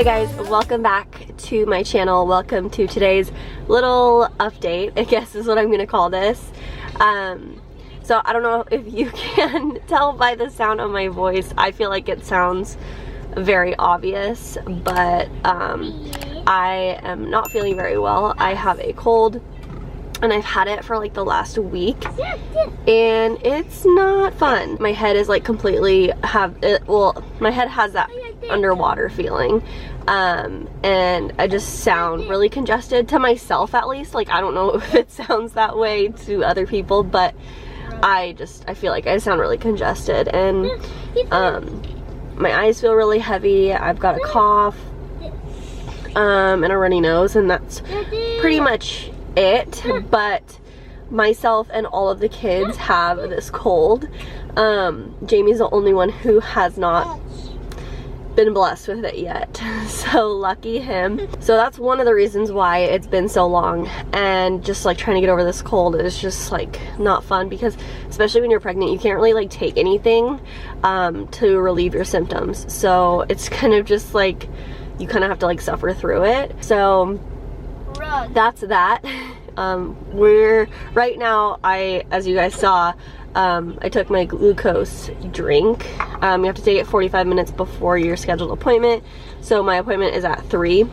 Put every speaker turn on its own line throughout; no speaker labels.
Hey guys, welcome back to my channel. Welcome to today's little update, I guess is what I'm gonna call this. So I don't know if you can tell by the sound of my voice. I feel like it sounds very obvious, but I am not feeling very well. I have a cold and I've had it for like the last week and it's not fun. My head is like completely my head has that underwater feeling, and I just sound really congested to myself, at least. Like, I don't know if it sounds that way to other people, but I feel like I sound really congested, and my eyes feel really heavy. I've got a cough and a runny nose, and that's pretty much it. But myself and all of the kids have this cold. Jamie's the only one who has not been blessed with it yet, so lucky him. So that's one of the reasons why it's been so long, and just like trying to get over this cold is just like not fun, because especially when you're pregnant, you can't really like take anything to relieve your symptoms. So it's kind of just like you kind of have to like suffer through it. So that's that. We're right now, as you guys saw, I took my glucose drink. You have to take it 45 minutes before your scheduled appointment. So my appointment is at 3.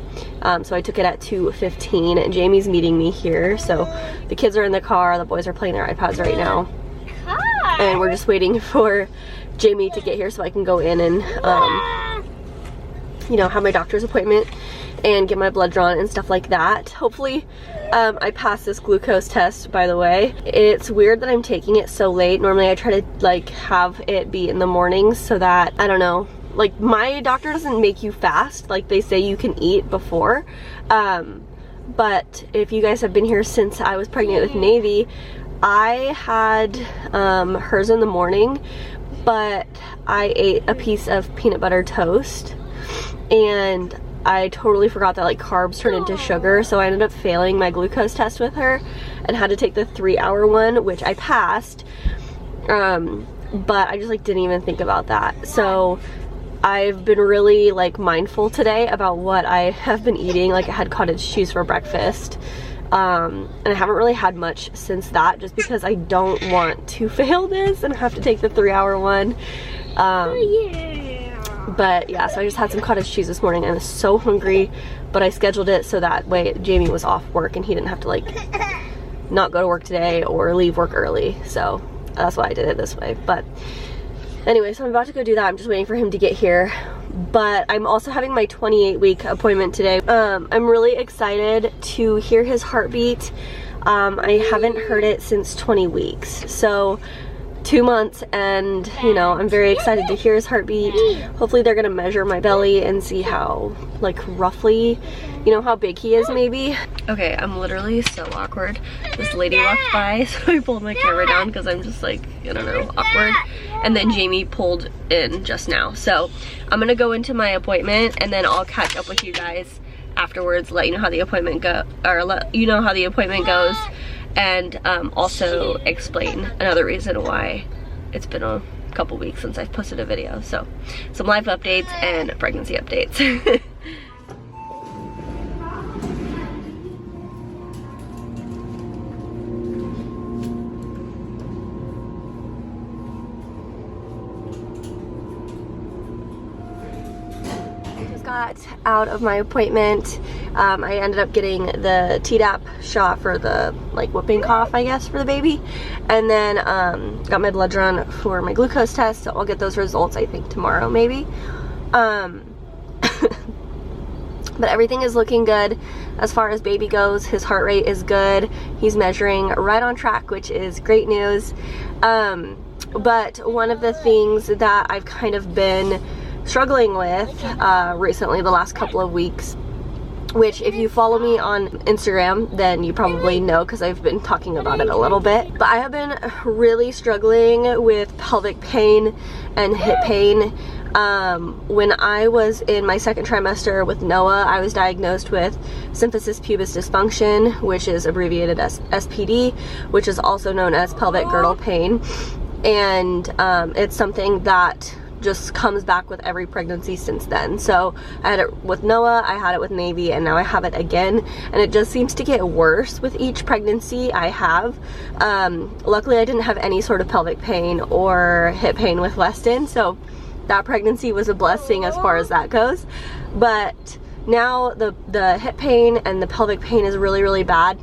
So I took it at 2:15, and Jamie's meeting me here. So the kids are in the car, the boys are playing their iPads right now. And we're just waiting for Jamie to get here so I can go in and, you know, have my doctor's appointment and get my blood drawn and stuff like that. Hopefully I passed this glucose test, by the way. It's weird that I'm taking it so late. Normally I try to like have it be in the mornings so that, I don't know, like my doctor doesn't make you fast. Like they say you can eat before. But if you guys have been here since I was pregnant with Navy, I had hers in the morning, but I ate a piece of peanut butter toast, and I totally forgot that like carbs turn into sugar, so I ended up failing my glucose test with her and had to take the 3-hour one, which I passed, but I just like didn't even think about that. So I've been really like mindful today about what I have been eating. Like I had cottage cheese for breakfast, and I haven't really had much since that, just because I don't want to fail this and have to take the 3-hour one. But yeah, so I just had some cottage cheese this morning. I was so hungry, but I scheduled it so that way Jamie was off work and he didn't have to like not go to work today or leave work early. So that's why I did it this way. But anyway, so I'm about to go do that. I'm just waiting for him to get here. But I'm also having my 28-week appointment today. I'm really excited to hear his heartbeat. I haven't heard it since 20 weeks. So 2 months, and you know, I'm very excited to hear his heartbeat. Hopefully they're gonna measure my belly and see how, like, roughly, you know, how big he is maybe. Okay, I'm literally so awkward. This lady walked by, so I pulled my camera down because I'm just like, I don't know, awkward. And then Jamie pulled in just now. So I'm gonna go into my appointment and then I'll catch up with you guys afterwards, let you know how the appointment goes, and also explain another reason why it's been a couple weeks since I've posted a video. So some life updates and pregnancy updates. Got out of my appointment. I ended up getting the Tdap shot for the like whooping cough, I guess, for the baby, and then got my blood drawn for my glucose test. So I'll get those results I think tomorrow maybe. But everything is looking good as far as baby goes. His heart rate is good. He's measuring right on track, which is great news. But one of the things that I've kind of been struggling with recently, the last couple of weeks, which if you follow me on Instagram then you probably know because I've been talking about it a little bit, but I have been really struggling with pelvic pain and hip pain. When I was in my second trimester with Noah, I was diagnosed with symphysis pubis dysfunction, which is abbreviated as SPD, which is also known as pelvic girdle pain. And it's something that just comes back with every pregnancy since then. So I had it with Noah, I had it with Navy, and now I have it again, and it just seems to get worse with each pregnancy I have. Luckily I didn't have any sort of pelvic pain or hip pain with Weston, so that pregnancy was a blessing as far as that goes. But now the hip pain and the pelvic pain is really, really bad.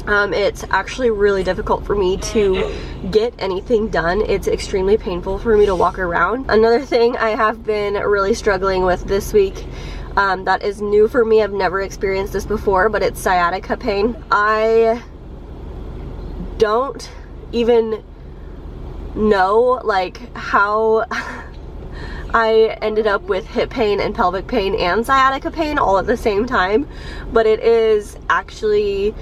It's actually really difficult for me to get anything done. It's extremely painful for me to walk around. Another thing I have been really struggling with this week, that is new for me, I've never experienced this before, but it's sciatica pain. I don't even know like how I ended up with hip pain and pelvic pain and sciatica pain all at the same time, but it is actually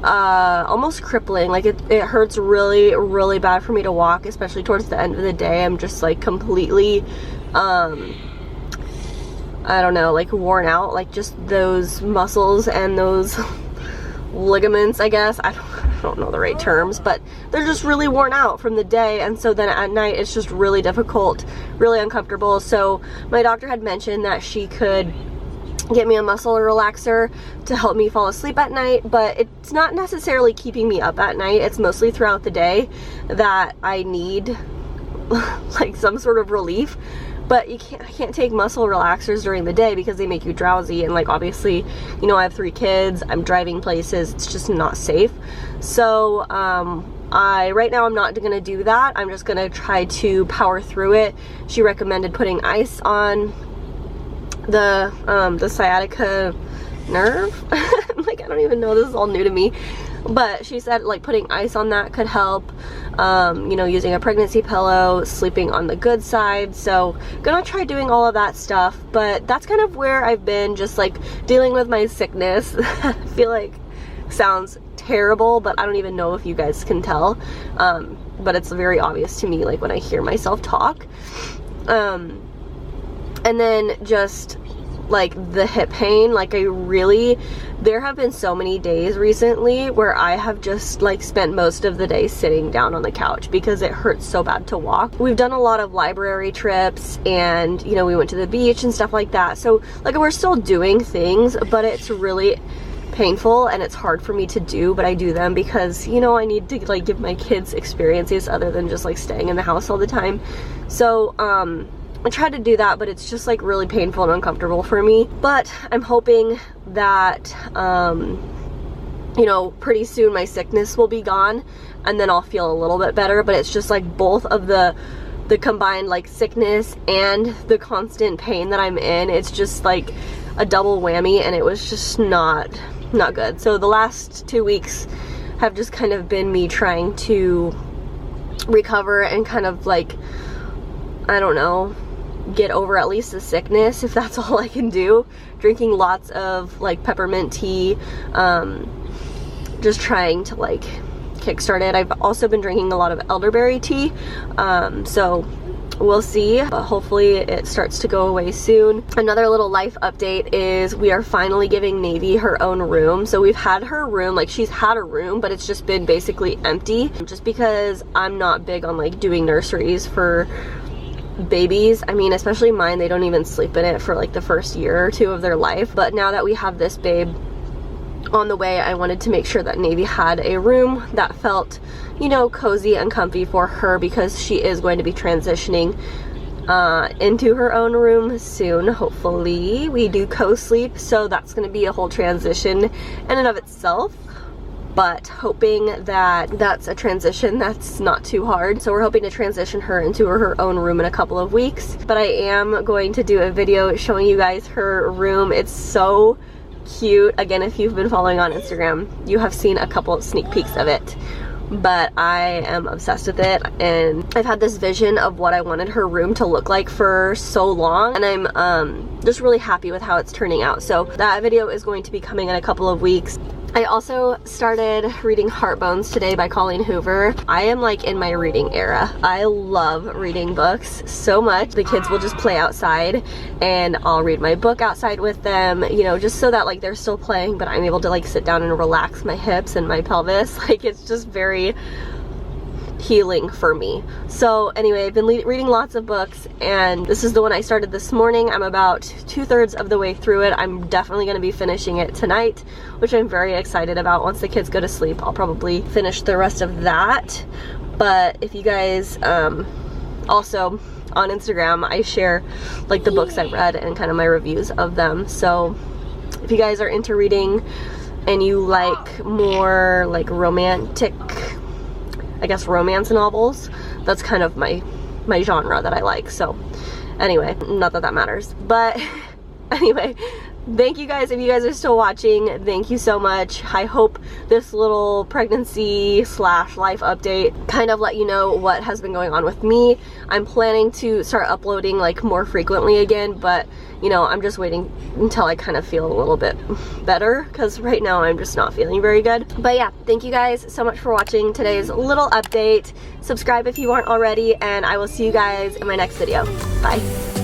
almost crippling. Like it hurts really, really bad for me to walk, especially towards the end of the day. I'm just like completely I don't know, like worn out, like just those muscles and those ligaments, I guess. I don't know the right terms, but they're just really worn out from the day, and so then at night it's just really difficult, really uncomfortable. So my doctor had mentioned that she could get me a muscle relaxer to help me fall asleep at night, but it's not necessarily keeping me up at night. It's mostly throughout the day that I need like some sort of relief. But I can't take muscle relaxers during the day because they make you drowsy, and like obviously, you know, I have 3 kids, I'm driving places, it's just not safe. So right now I'm not gonna do that. I'm just gonna try to power through it. She recommended putting ice on the sciatica nerve. Like, I don't even know, this is all new to me, but she said like putting ice on that could help. You know, using a pregnancy pillow, sleeping on the good side. So gonna try doing all of that stuff, but that's kind of where I've been, just like dealing with my sickness. I feel like sounds terrible, but I don't even know if you guys can tell, but it's very obvious to me, like when I hear myself talk. And then just like the hip pain, like there have been so many days recently where I have just like spent most of the day sitting down on the couch because it hurts so bad to walk. We've done a lot of library trips, and you know, we went to the beach and stuff like that, so like we're still doing things, but it's really painful and it's hard for me to do, but I do them because, you know, I need to like give my kids experiences other than just like staying in the house all the time. So I try to do that, but it's just like really painful and uncomfortable for me. But I'm hoping that you know, pretty soon my sickness will be gone and then I'll feel a little bit better. But it's just like both of the combined like sickness and the constant pain that I'm in, it's just like a double whammy, and it was just not good. So the last 2 weeks have just kind of been me trying to recover and kind of like, I don't know, get over at least the sickness, if that's all I can do. Drinking lots of like peppermint tea, just trying to like kickstart it. I've also been drinking a lot of elderberry tea, so we'll see, but hopefully it starts to go away soon. Another little life update is we are finally giving Navy her own room. So we've had her room, like she's had a room, but it's just been basically empty, just because I'm not big on like doing nurseries for babies. I mean, especially mine, they don't even sleep in it for like the first year or 2 of their life. But now that we have this babe on the way, I wanted to make sure that Navy had a room that felt, you know, cozy and comfy for her, because she is going to be transitioning into her own room soon. Hopefully we do co-sleep, so that's going to be a whole transition in and of itself, but hoping that that's a transition that's not too hard. So we're hoping to transition her into her own room in a couple of weeks. But I am going to do a video showing you guys her room. It's so cute. Again, if you've been following on Instagram, you have seen a couple of sneak peeks of it, but I am obsessed with it, and I've had this vision of what I wanted her room to look like for so long, and I'm just really happy with how it's turning out. So that video is going to be coming in a couple of weeks. I also started reading Heartbones today by Colleen Hoover. I am like in my reading era. I love reading books so much. The kids will just play outside and I'll read my book outside with them, you know, just so that like they're still playing, but I'm able to like sit down and relax my hips and my pelvis. Like, it's just very healing for me. So anyway, I've been reading lots of books, and this is the one I started this morning. I'm about 2/3 of the way through it. I'm definitely going to be finishing it tonight, which I'm very excited about. Once the kids go to sleep, I'll probably finish the rest of that. But if you guys, also on Instagram, I share like the books I've read and kind of my reviews of them. So if you guys are into reading and you like more like romantic, I guess, romance novels, that's kind of my genre that I like. So anyway, not that that matters, but anyway, thank you guys. If you guys are still watching, thank you so much. I hope this little pregnancy / life update kind of let you know what has been going on with me. I'm planning to start uploading like more frequently again, but you know, I'm just waiting until I kind of feel a little bit better, because right now I'm just not feeling very good. But yeah, thank you guys so much for watching today's little update. Subscribe if you aren't already, and I will see you guys in my next video. Bye.